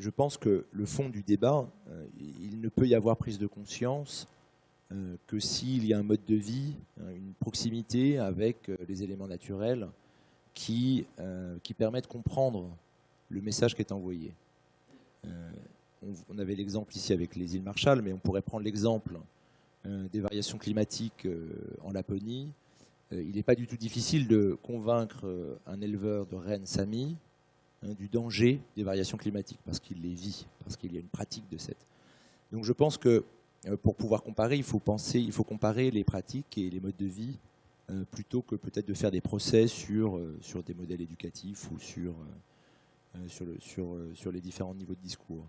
je pense que le fond du débat, il ne peut y avoir prise de conscience que s'il y a un mode de vie, une proximité avec les éléments naturels qui permettent de comprendre le message qui est envoyé. On avait l'exemple ici avec les îles Marshall, mais on pourrait prendre l'exemple des variations climatiques en Laponie. Il n'est pas du tout difficile de convaincre un éleveur de rennes Sami du danger des variations climatiques, parce qu'il les vit, parce qu'il y a une pratique de cette. Donc je pense que pour pouvoir comparer, il faut comparer les pratiques et les modes de vie plutôt que peut-être de faire des procès sur des modèles éducatifs ou sur les différents niveaux de discours.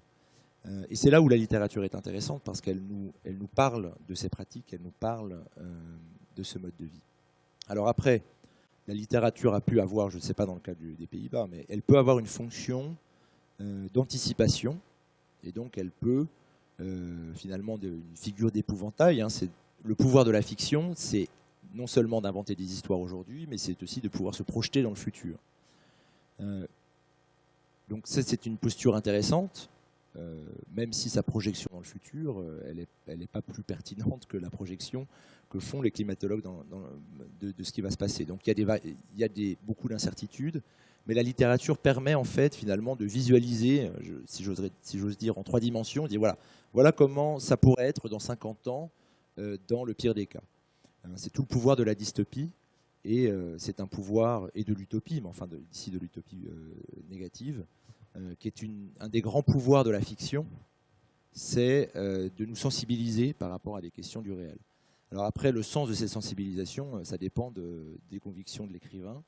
Et c'est là où la littérature est intéressante, parce qu'elle nous parle de ces pratiques, elle nous parle de ce mode de vie. Alors après, la littérature a pu avoir, je ne sais pas dans le cas des Pays-Bas, mais elle peut avoir une fonction d'anticipation, et donc elle peut finalement une figure d'épouvantail. Le pouvoir de la fiction, c'est non seulement d'inventer des histoires aujourd'hui, mais c'est aussi de pouvoir se projeter dans le futur. Donc ça, c'est une posture intéressante, même si sa projection dans le futur, elle n'est pas plus pertinente que la projection que font les climatologues de ce qui va se passer. Donc il y a beaucoup d'incertitudes, mais la littérature permet en fait finalement de visualiser, si j'ose dire, en 3 dimensions, dire voilà comment ça pourrait être dans 50 ans, dans le pire des cas. C'est tout le pouvoir de la dystopie, et c'est un pouvoir, et de l'utopie, mais enfin d'ici de l'utopie négative, qui est un des grands pouvoirs de la fiction, c'est de nous sensibiliser par rapport à des questions du réel. Alors après, le sens de cette sensibilisation, ça dépend des convictions de l'écrivain.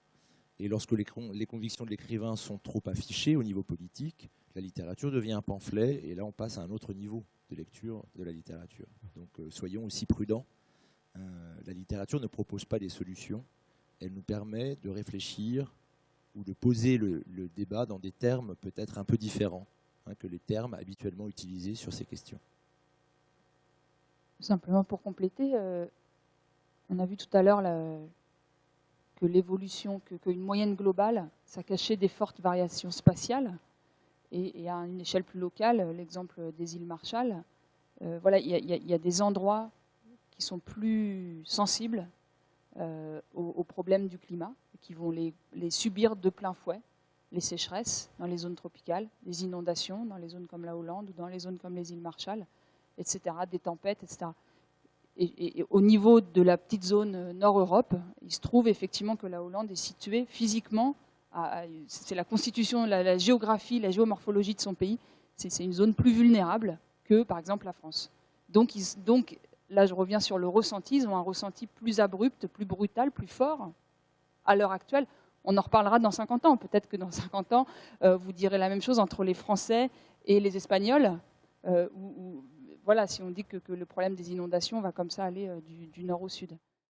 Et lorsque les convictions de l'écrivain sont trop affichées au niveau politique, la littérature devient un pamphlet, et là on passe à un autre niveau de lecture de la littérature. Donc soyons aussi prudents. La littérature ne propose pas des solutions, elle nous permet de réfléchir ou de poser le débat dans des termes peut-être un peu différents que les termes habituellement utilisés sur ces questions. Simplement pour compléter, on a vu tout à l'heure que l'évolution, qu'une moyenne globale, ça cachait des fortes variations spatiales, et à une échelle plus locale, l'exemple des îles Marshall, voilà, il y a des endroits qui sont plus sensibles aux problèmes du climat, qui vont les subir de plein fouet, les sécheresses dans les zones tropicales, les inondations dans les zones comme la Hollande ou dans les zones comme les îles Marshall, etc., des tempêtes, etc. Et au niveau de la petite zone Nord-Europe, il se trouve effectivement que la Hollande est située physiquement, c'est la constitution, la géographie, la géomorphologie de son pays, c'est une zone plus vulnérable que par exemple la France. Donc là je reviens sur le ressenti, ils ont un ressenti plus abrupt, plus brutal, plus fort à l'heure actuelle. On en reparlera dans 50 ans, peut-être que dans 50 ans, vous direz la même chose entre les Français et les Espagnols, voilà, si on dit que le problème des inondations va comme ça aller du nord au sud.